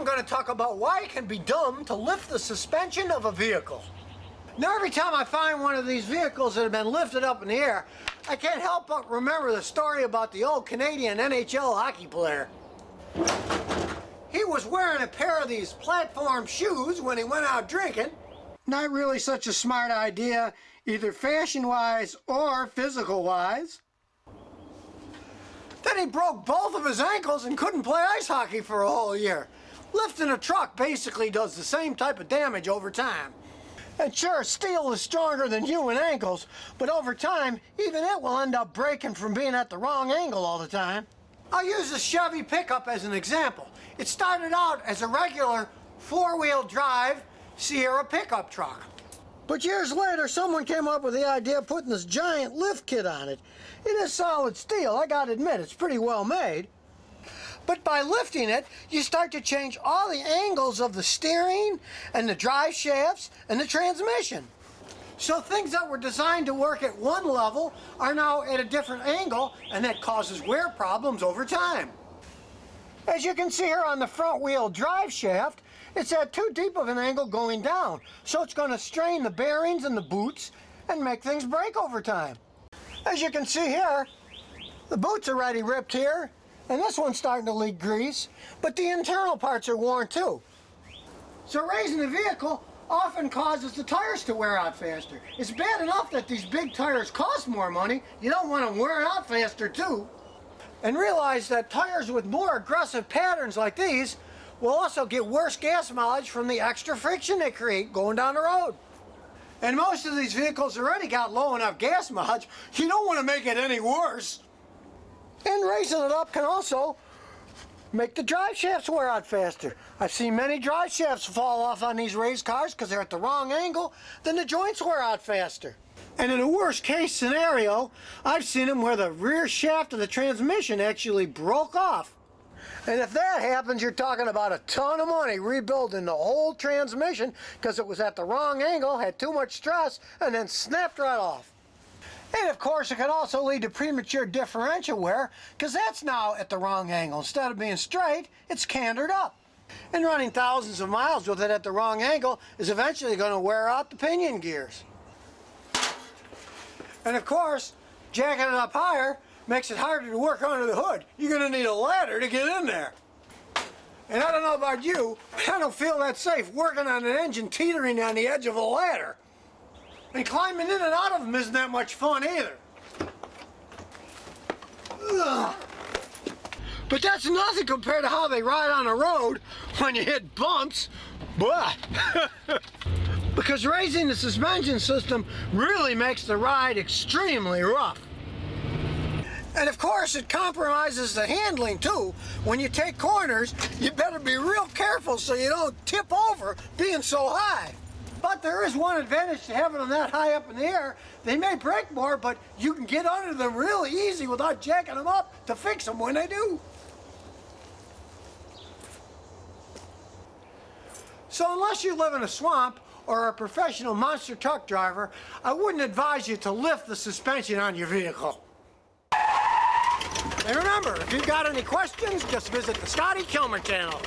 I'm going to talk about why it can be dumb to lift the suspension of a vehicle. Now, every time I find one of these vehicles that have been lifted up in the air, I can't help but remember the story about the old Canadian NHL hockey player. He was wearing a pair of these platform shoes when he went out drinking. Not really such a smart idea, either fashion-wise or physical-wise. Then he broke both of his ankles and couldn't play ice hockey for a whole year. Lifting a truck basically does the same type of damage over time. And sure, steel is stronger than human ankles, but over time, even it will end up breaking from being at the wrong angle all the time. I'll use the Chevy pickup as an example. It started out as a regular four-wheel drive Sierra pickup truck. But years later, someone came up with the idea of putting this giant lift kit on it. It is solid steel, I gotta admit, it's pretty well made. But by lifting it, you start to change all the angles of the steering and the drive shafts and the transmission. So things that were designed to work at one level are now at a different angle, and that causes wear problems over time. As you can see here on the front wheel drive shaft, it's at too deep of an angle going down, so it's going to strain the bearings and the boots and make things break over time. As you can see here, the boot's already ripped here, and this one's starting to leak grease, but the internal parts are worn too. So raising the vehicle often causes the tires to wear out faster. It's bad enough that these big tires cost more money. You don't want them wearing out faster too. And realize that tires with more aggressive patterns like these will also get worse gas mileage from the extra friction they create going down the road. And most of these vehicles already got low enough gas mileage, you don't want to make it any worse. And raising it up can also make the drive shafts wear out faster. I've seen many drive shafts fall off on these race cars because they're at the wrong angle, then the joints wear out faster. And in a worst case scenario, I've seen them where the rear shaft of the transmission actually broke off. And if that happens, you're talking about a ton of money rebuilding the whole transmission because it was at the wrong angle, had too much stress, and then snapped right off. And of course, it can also lead to premature differential wear because that's now at the wrong angle. Instead of being straight, it's cantered up. And running thousands of miles with it at the wrong angle is eventually going to wear out the pinion gears. And of course, jacking it up higher makes it harder to work under the hood. You're going to need a ladder to get in there. And I don't know about you, but I don't feel that safe working on an engine teetering on the edge of a ladder. And climbing in and out of them isn't that much fun either. Ugh. But that's nothing compared to how they ride on the road when you hit bumps. Blah. Because raising the suspension system really makes the ride extremely rough. And of course, it compromises the handling too. When you take corners, you better be real careful so you don't tip over being so high. But there is one advantage to having them that high up in the air. They may break more, but you can get under them really easy without jacking them up to fix them when they do. So unless you live in a swamp or are a professional monster truck driver, I wouldn't advise you to lift the suspension on your vehicle. And remember, if you've got any questions, just visit the Scotty Kilmer channel.